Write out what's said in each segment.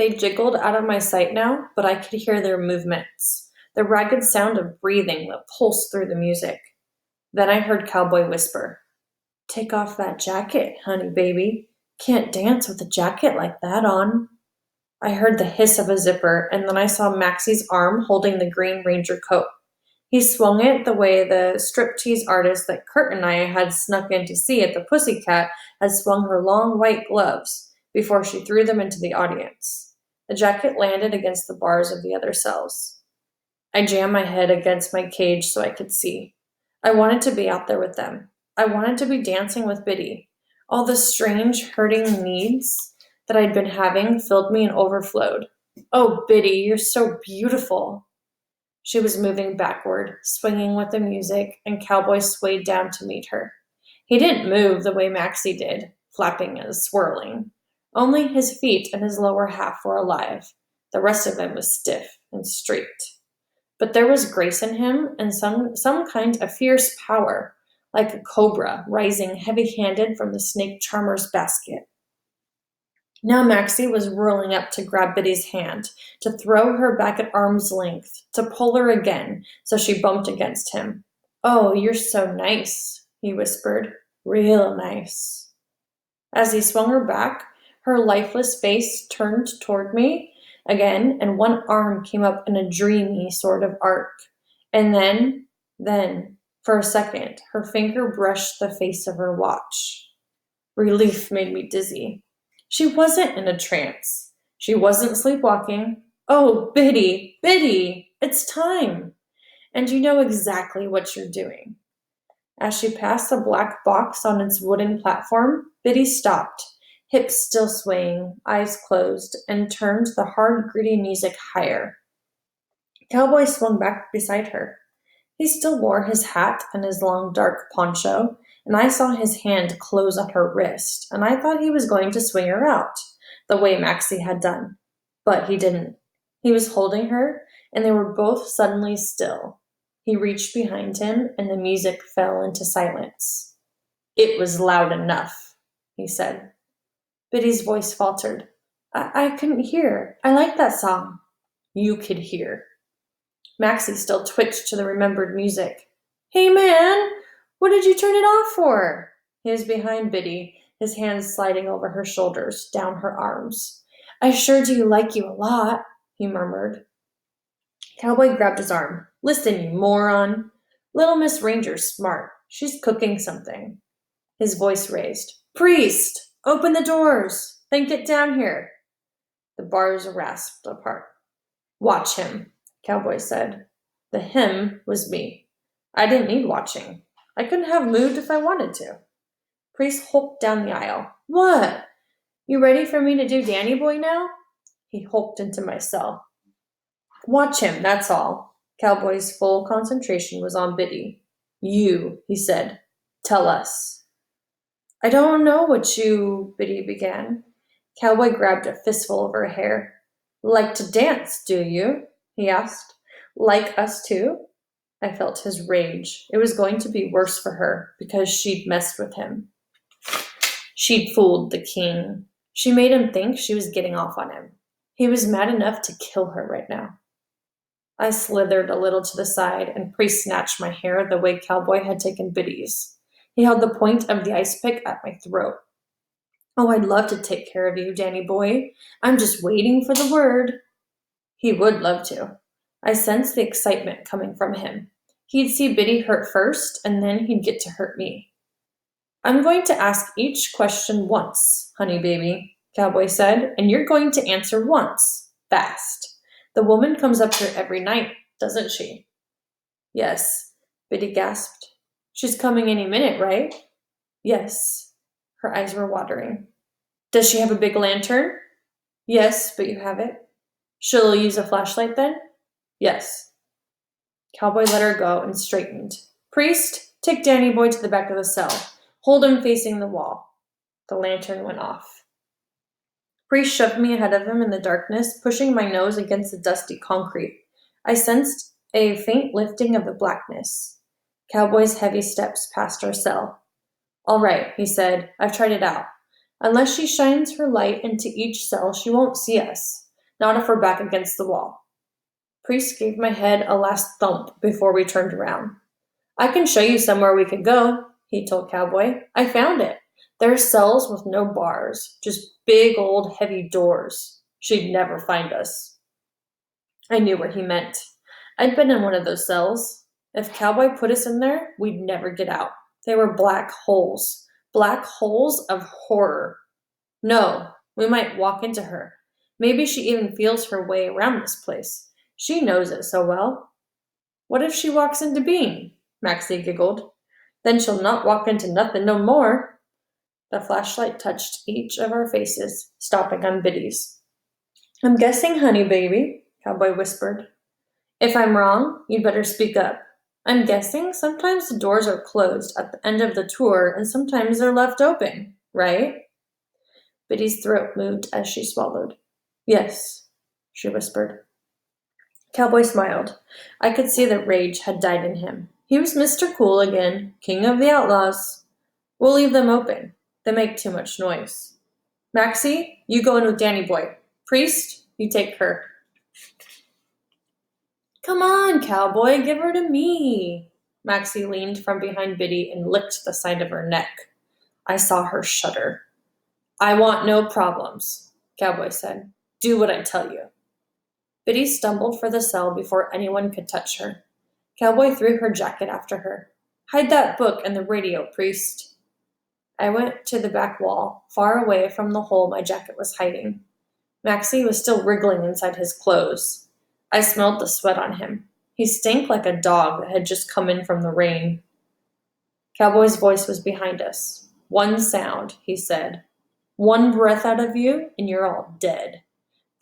They jiggled out of my sight now, but I could hear their movements, the ragged sound of breathing that pulsed through the music. Then I heard Cowboy whisper, "Take off that jacket, honey baby. Can't dance with a jacket like that on." I heard the hiss of a zipper, and then I saw Maxie's arm holding the Green Ranger coat. He swung it the way the striptease artist that Kurt and I had snuck in to see at the Pussycat had swung her long white gloves before she threw them into the audience. The jacket landed against the bars of the other cells. I jammed my head against my cage so I could see. I wanted to be out there with them. I wanted to be dancing with Biddy. All the strange, hurting needs that I'd been having filled me and overflowed. "Oh, Biddy, you're so beautiful." She was moving backward, swinging with the music, and Cowboy swayed down to meet her. He didn't move the way Maxie did, flapping and swirling. Only his feet and his lower half were alive. The rest of him was stiff and straight. But there was grace in him and some kind of fierce power, like a cobra rising heavy-handed from the snake charmer's basket. Now Maxie was whirling up to grab Biddy's hand, to throw her back at arm's length, to pull her again, so she bumped against him. "Oh, you're so nice," he whispered. "Real nice." As he swung her back, her lifeless face turned toward me again, and one arm came up in a dreamy sort of arc. And then, for a second, her finger brushed the face of her watch. Relief made me dizzy. She wasn't in a trance. She wasn't sleepwalking. "Oh, Biddy, Biddy, it's time. And you know exactly what you're doing." As she passed the black box on its wooden platform, Biddy stopped, hips still swaying, eyes closed, and turned the hard, gritty music higher. Cowboy swung back beside her. He still wore his hat and his long, dark poncho, and I saw his hand close on her wrist, and I thought he was going to swing her out, the way Maxie had done. But he didn't. He was holding her, and they were both suddenly still. He reached behind him, and the music fell into silence. "It was loud enough," he said. Biddy's voice faltered. I couldn't hear. I like that song." "You could hear." Maxie still twitched to the remembered music. "Hey, man, what did you turn it off for?" He was behind Biddy, his hands sliding over her shoulders, down her arms. "I sure do like you a lot," he murmured. Cowboy grabbed his arm. "Listen, you moron. Little Miss Ranger's smart. She's cooking something." His voice raised. "Priest, open the doors. Then get down here." The bars rasped apart. "Watch him," Cowboy said. The him was me. I didn't need watching. I couldn't have moved if I wanted to. Priest hulked down the aisle. "What? You ready for me to do Danny Boy now?" He hulked into my cell. "Watch him, that's all." Cowboy's full concentration was on Biddy. "You," he said. "Tell us." "I don't know what you," Biddy began. Cowboy grabbed a fistful of her hair. "Like to dance, do you?" he asked. "Like us too?" I felt his rage. It was going to be worse for her, because she'd messed with him. She'd fooled the king. She made him think she was getting off on him. He was mad enough to kill her right now. I slithered a little to the side, and Priest snatched my hair the way Cowboy had taken Biddy's. He held the point of the ice pick at my throat. "Oh, I'd love to take care of you, Danny boy. I'm just waiting for the word." He would love to. I sensed the excitement coming from him. He'd see Biddy hurt first, and then he'd get to hurt me. "I'm going to ask each question once, honey baby," Cowboy said, "and you're going to answer once, fast. The woman comes up here every night, doesn't she?" "Yes," Biddy gasped. "She's coming any minute, right?" "Yes." Her eyes were watering. "Does she have a big lantern?" "Yes, but you have it." "She'll use a flashlight then?" "Yes." Cowboy let her go and straightened. "Priest, take Danny boy to the back of the cell. Hold him facing the wall." The lantern went off. Priest shoved me ahead of him in the darkness, pushing my nose against the dusty concrete. I sensed a faint lifting of the blackness. Cowboy's heavy steps passed our cell. "All right," he said. "I've tried it out. Unless she shines her light into each cell, she won't see us. not if we're back against the wall. Priest gave my head a last thump before we turned around. I can show you somewhere we could go, he told Cowboy. I found it. There are cells with no bars, just big old heavy doors. She'd never find us. I knew what he meant. I'd been in one of those cells. If Cowboy put us in there, we'd never get out. They were black holes of horror. No, we might walk into her. Maybe she even feels her way around this place. She knows it so well. What if she walks into Bean? Maxie giggled. Then she'll not walk into nothing no more. The flashlight touched each of our faces, stopping on Biddy's. I'm guessing, honey baby, Cowboy whispered. If I'm wrong, you'd better speak up. I'm guessing sometimes the doors are closed at the end of the tour and sometimes they're left open, right? Biddy's throat moved as she swallowed. Yes, she whispered. Cowboy smiled. I could see that rage had died in him. He was Mr. Cool again, king of the outlaws. We'll leave them open. They make too much noise. Maxie, you go in with Danny Boy. Priest, you take her. Come on, Cowboy, give her to me. Maxie leaned from behind Biddy and licked the side of her neck. I saw her shudder. I want no problems, Cowboy said. Do what I tell you. Biddy stumbled for the cell before anyone could touch her. Cowboy threw her jacket after her. Hide that book and the radio, Priest. I went to the back wall, far away from the hole my jacket was hiding. Maxie was still wriggling inside his clothes. I smelled the sweat on him. He stank like a dog that had just come in from the rain. Cowboy's voice was behind us. One sound, he said. One breath out of you, and you're all dead.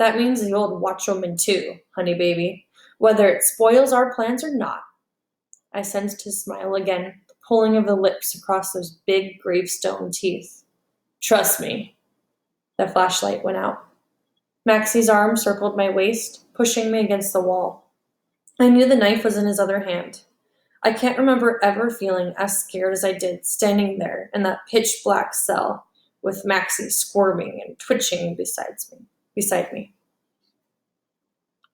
That means the old watchwoman too, honey baby, whether it spoils our plans or not. I sensed his smile again, the pulling of the lips across those big gravestone teeth. Trust me. The flashlight went out. Maxie's arm circled my waist, pushing me against the wall. I knew the knife was in his other hand. I can't remember ever feeling as scared as I did standing there in that pitch black cell with Maxie squirming and twitching beside me.